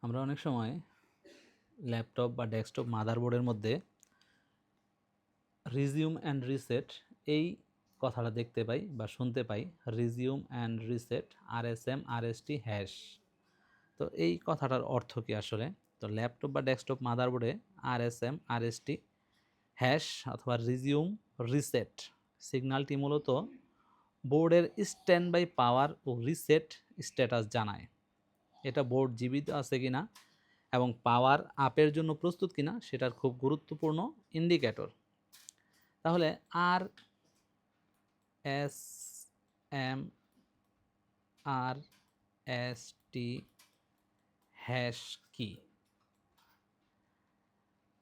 আমরা অনেক সময় ল্যাপটপ বা ডেস্কটপ মাদারবোর্ডের মধ্যে রিজিউম অ্যান্ড রিসেট এই কথাটা দেখতে পাই বা শুনতে পাই। Resume and reset RSM RST hash. তো এই কথাটার অর্থ কি আসলে? তো ল্যাপটপ বা ডেস্কটপ মাদারবোর্ডে RSM RST হ্যাশ অথবা রিজিউম রিসেট সিগন্যালটি মূলত বোর্ডের স্ট্যান্ড বাই পাওয়ার ও রিসেট স্ট্যাটাস জানায়। এটা বোর্ড জীবিত আছে কিনা এবং পাওয়ার আপের জন্য প্রস্তুত কিনা সেটার খুব গুরুত্বপূর্ণ ইন্ডিকেটর। তাহলে RSM RST হ্যাশ কি?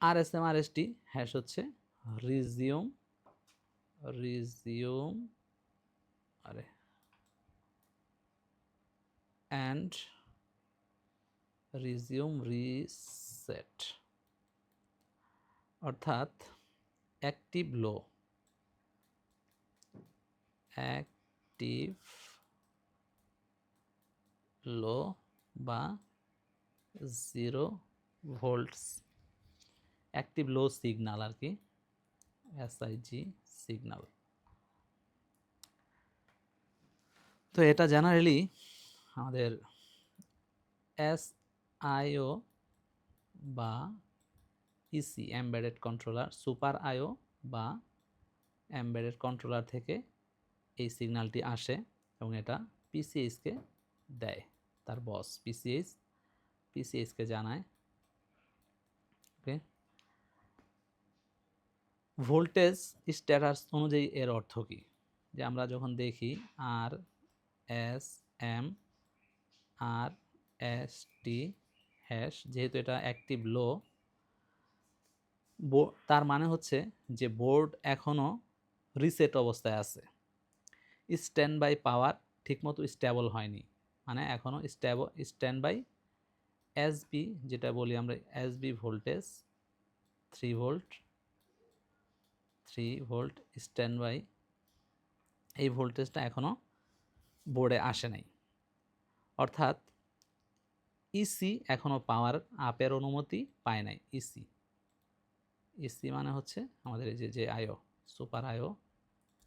RSM RST হ্যাশ হচ্ছে রিজিউম রিজিউম আরে অ্যান্ড রিজিউম রিসেট, অর্থাৎ অ্যাক্টিভ লো বা 0 ভোল্টস অ্যাক্টিভ লো সিগন্যাল আর কি, SIG সিগন্যাল। তো এটা জেনারেলি আমাদের SIO বা ইসি এমবেডেড কন্ট্রোলার, সুপার আইও বা এমবেডেড কন্ট্রোলার থেকে এই সিগন্যালটি আসে এবং এটা পিসিএইচকে দেয়। তার বস পিসিএইচকে জানায়। ওকে, ভোল্টেজ স্ট্যাটাস অনুযায়ী এর অর্থ কী? যে আমরা যখন দেখি RSM RST হ্যাশ, যেহেতু এটা অ্যাক্টিভ লো, তার মানে হচ্ছে যে বোর্ড এখনও রিসেট অবস্থায় আছে। স্ট্যান্ড বাই পাওয়ার ঠিকমতো স্টেবল হয়নি, মানে এখনও স্ট্যান্ড বাই এসবি, যেটা বলি আমরা SB voltage 3 volt standby, এই ভোল্টেজটা এখনও বোর্ডে আসে নাই। অর্থাৎ ইসি এখনও পাওয়ার আপের অনুমতি পায় নাই। ইসি মানে হচ্ছে আমাদের এই যে আইও, সুপার আইও,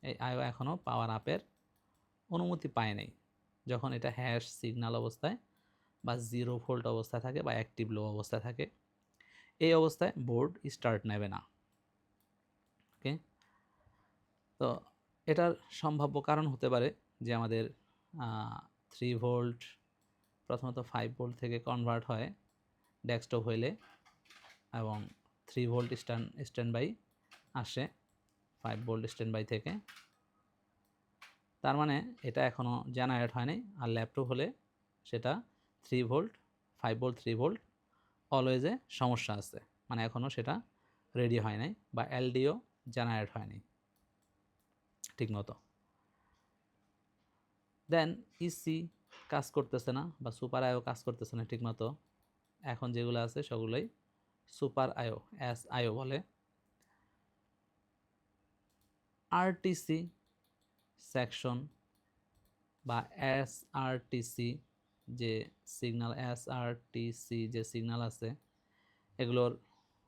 এই আইও এখনও পাওয়ার আপের অনুমতি পায় নাই যখন এটা হ্যাশ সিগন্যাল অবস্থায় বা 0 ভোল্ট অবস্থায় থাকে বা অ্যাক্টিভ লো অবস্থায় থাকে। এই অবস্থায় বোর্ড স্টার্ট নেবে না। ওকে, তো এটার সম্ভাব্য কারণ হতে পারে যে আমাদের 3 ভোল্ট প্রথমত 5 ভোল্ট থেকে কনভার্ট হয় ডেস্কটপ হইলে, এবং 3 ভোল্ট স্ট্যান্ড বাই আসে 5 ভোল্ট স্ট্যান্ড বাই থেকে। তার মানে এটা এখনও জেনারেট হয়নি। আর ল্যাপটপ হলে সেটা 3 ভোল্ট 5 ভোল্ট 3 ভোল্ট অলওয়েজে সমস্যা আছে, মানে এখনও সেটা রেডি হয় নাই বা এলডিও জেনারেট হয়নি ঠিকমতো। দেন ইসি কাজ করতেছে না বা সুপার আইও কাজ করতেছে না ঠিকমতো। এখন যেগুলো আছে সেগুলোই সুপার আইও, SIO বলে। আরটিসি সেকশন বা SRTC যে সিগন্যাল, SRTC যে সিগন্যাল আছে এগুলোর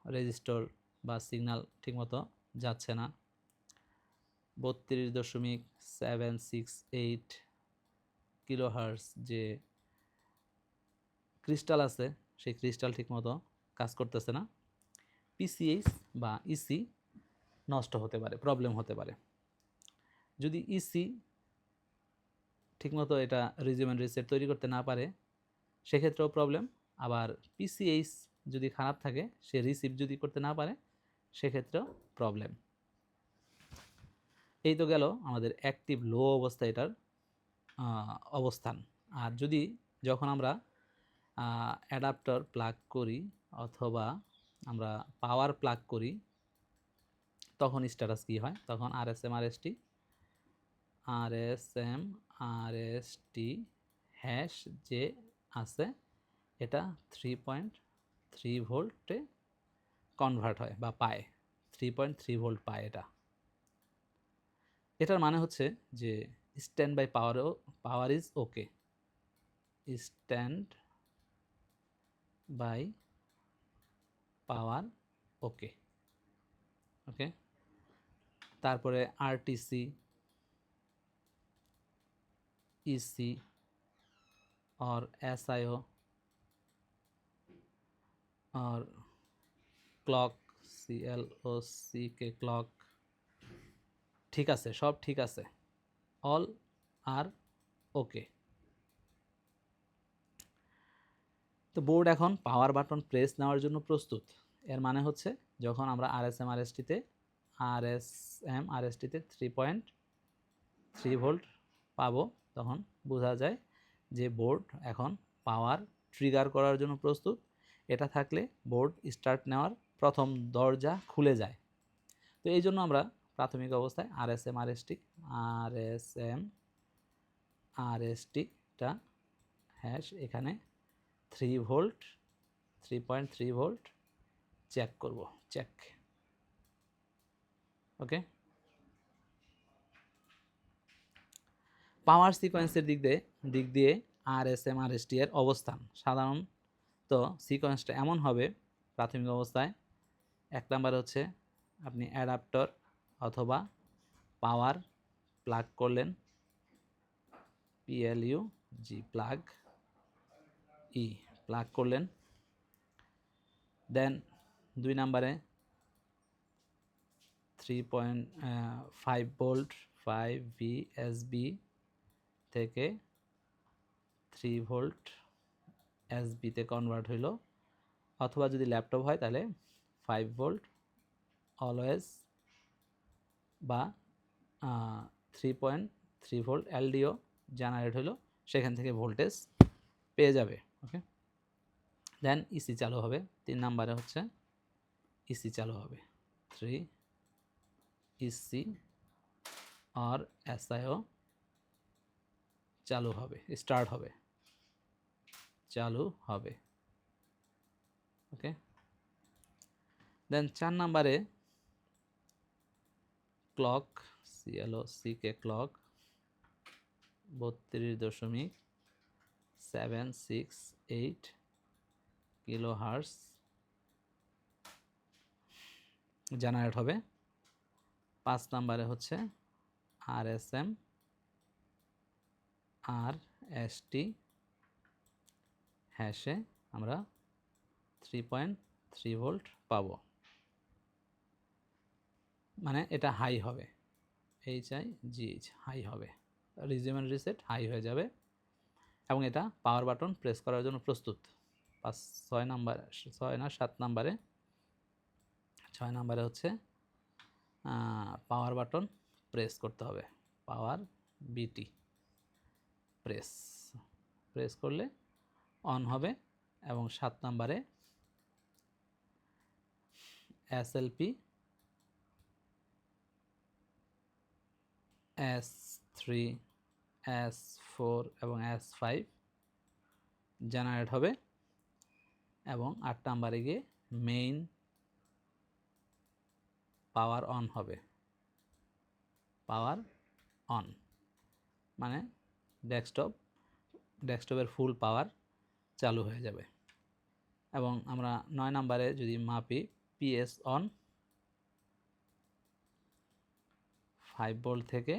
রেজিস্টার বা সিগন্যাল ঠিকমতো যাচ্ছে না। 32.768 কিলোহার্টজ যে ক্রিস্টাল আছে সেই ক্রিস্টাল ঠিকমতো কাজ করতেছে না। পিসিএইচ বা ইসি নষ্ট হতে পারে, প্রবলেম হতে পারে। যদি ইসি ঠিকমতো এটা রিজিউম অ্যান্ড রিসেট তৈরি করতে না পারে সেক্ষেত্রেও প্রবলেম। আবার পিসিএইচ যদি খারাপ থাকে, সে রিসিভ যদি করতে না পারে সেক্ষেত্রেও প্রবলেম। এই তো গেল আমাদের অ্যাক্টিভ লো অবস্থা এটার অবস্থান। আর যদি যখন আমরা অ্যাডাপ্টার প্লাগ করি অথবা আমরা পাওয়ার প্লাগ করি তখন স্ট্যাটাস কী হয়? তখন RSM RST হ্যাশ যে আছে এটা 3.3 ভোল্টে কনভার্ট হয় বা পায়, 3.3 ভোল্ট পায় এটা। এটার মানে হচ্ছে যে stand by power is okay, stand by power okay. Okay, তারপরে আরটিসি, ইসি और एसआईओ और ক্লক, সিএলওসি কে ক্লক, ঠিক আছে, সব ঠিক আছে, অল আর ওকে। তো বোর্ড এখন পাওয়ার বাটন প্রেস নেওয়ার জন্য প্রস্তুত। এর মানে হচ্ছে যখন আমরা আরএসএমআরএসটিতে 3.3 ভোল্ট পাবো, তখন বোঝা যায় যে বোর্ড এখন পাওয়ার ট্রিগার করার জন্য প্রস্তুত। এটা থাকলে বোর্ড স্টার্ট নেওয়ার প্রথম দরজা খুলে যায়। তো এই জন্য আমরা প্রাথমিক অবস্থায় আরএসএমআরএসটিটা হ্যাশ এখানে 3 ভোল্ট 3.3 ভোল্ট চেক করব, চেক। ওকে, পাওয়ার সিকোয়েন্সের দিক দিয়ে আরএসএমআরএসটি এর অবস্থান সাধারণত সিকোয়েন্সটা এমন হবে। প্রাথমিক অবস্থায় 1 নাম্বার হচ্ছে আপনি অ্যাডাপ্টার অথবা পাওয়ার প্লাগ করলেন, PLUG প্লাগ প্লাগ করলেন। দেন 2 নাম্বারে 3.5 ভোল্ট 5 VSB থেকে 3 ভোল্ট এসবিতে কনভার্ট হইলো, অথবা যদি ল্যাপটপ হয় তাহলে 5 ভোল্ট অলওয়েজ বা 3.3 ভোল্ট এলডিও জেনারেট হলো, সেখান থেকে ভোল্টেজ পেয়ে যাবে। ওকে, দেন ইসি চালু হবে। 3 নাম্বারে হচ্ছে ইসি চালু হবে, 3 ইসি আর এসআইও চালু হবে, স্টার্ট হবে, চালু হবে। ওকে, দেন 4 নাম্বারে clock, CLOC K clock 32.768 kilo hertz generate হবে। 5 নাম্বারে হচ্ছে RSM RST হ্যাশে আমরা 3.3 ভোল্ট পাবো, মানে এটা হাই হবে, HIGH হাই হবে, রিজিউম এন্ড রিসেট হাই হয়ে যাবে এবং এটা পাওয়ার বাটন প্রেস করার জন্য প্রস্তুত। 6 না 7 নাম্বারে 6 নাম্বারে হচ্ছে পাওয়ার বাটন প্রেস করতে হবে, পাওয়ার বিটি প্রেস করলে অন হবে। এবং 7 নাম্বারে SLP S3 S4 এবং S5 জেনারেট হবে এবং 8 নাম্বারে গিয়ে মেইন পাওয়ার অন হবে, পাওয়ার অন মানে ডেস্কটপের ফুল পাওয়ার চালু হয়ে যাবে। এবং আমরা 9 নাম্বারে যদি মাপি PS অন 5 ভোল্ট থেকে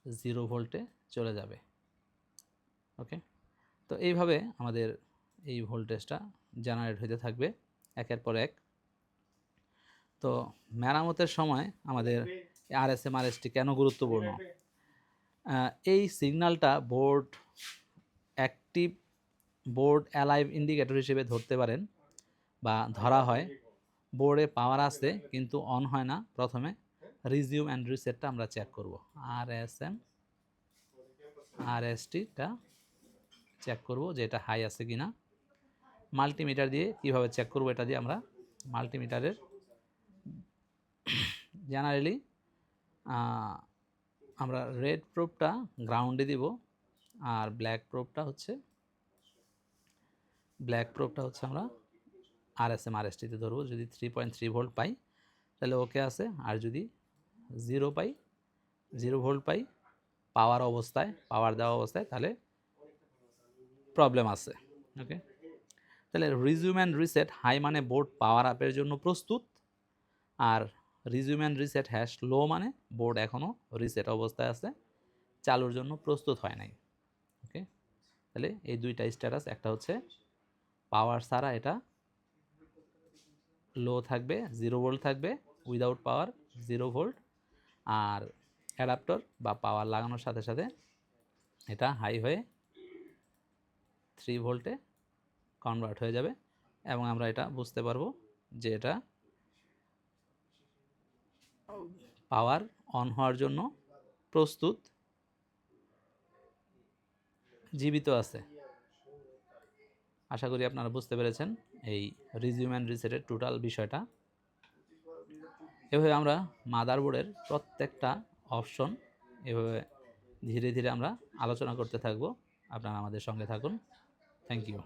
0 ভোল্টে চলে যাবে। ওকে, তো এইভাবে আমাদের এই ভোল্টেজটা জেনারেট হতে থাকবে একের পর এক। তো মেরামতের সময় আমাদের RSM RST কেন গুরুত্বপূর্ণ? এই সিগন্যালটা board active, board alive indicator হিসেবে ধরতে পারেন বা ধরা হয়। বোর্ডে পাওয়ার আছে কিন্তু অন হয় না, প্রথমে রিজিউম অ্যান্ড রিসেটটা আমরা চেক করব। RSM RSTটা চেক করব যে এটা হাই আছে কিনা। মাল্টিমিটার দিয়ে কিভাবে চেক করব, এটা দিয়ে আমরা মাল্টিমিটারের জেনারেলি আমরা রেড প্রোবটা গ্রাউন্ডে দিব আর ব্ল্যাক প্রোবটা হচ্ছে আমরা RSM RSTতে ধরবো। যদি 3.3 ভোল্ট পাই তাহলে ওকে আছে, আর যদি 0 ভোল্ট পাই পাওয়ার দেওয়া অবস্থায় তাহলে প্রবলেম আছে। ওকে, তাহলে রিজিউম অ্যান্ড রিসেট হাই মানে বোর্ড পাওয়ার আপের জন্য প্রস্তুত, আর রিজিউম অ্যান্ড রিসেট হ্যাশ লো মানে বোর্ড এখনও রিসেট অবস্থায় আছে, চালুর জন্য প্রস্তুত হয় নাই। ওকে, তাহলে এই দুইটা স্ট্যাটাস, একটা হচ্ছে পাওয়ার ছাড়া এটা লো থাকবে, 0 ভোল্ট থাকবে, উইদাউট পাওয়ার 0 ভোল্ট, আর অ্যাডাপ্টর বা পাওয়ার লাগানোর সাথে সাথে এটা হাই হয়ে 3 ভোল্টে কনভার্ট হয়ে যাবে, এবং আমরা এটা বুঝতে পারবো যে এটা পাওয়ার অন হওয়ার জন্য প্রস্তুত, জীবিত আছে। আশা করি আপনারা বুঝতে পেরেছেন এই রিজিউম অ্যান্ড রিসেটের টোটাল বিষয়টা। এভাবে আমরা মাদারবোর্ডের প্রত্যেকটা অপশন এভাবে ধীরে ধীরে আমরা আলোচনা করতে থাকবো। আপনারা আমাদের সঙ্গে থাকুন। Thank you.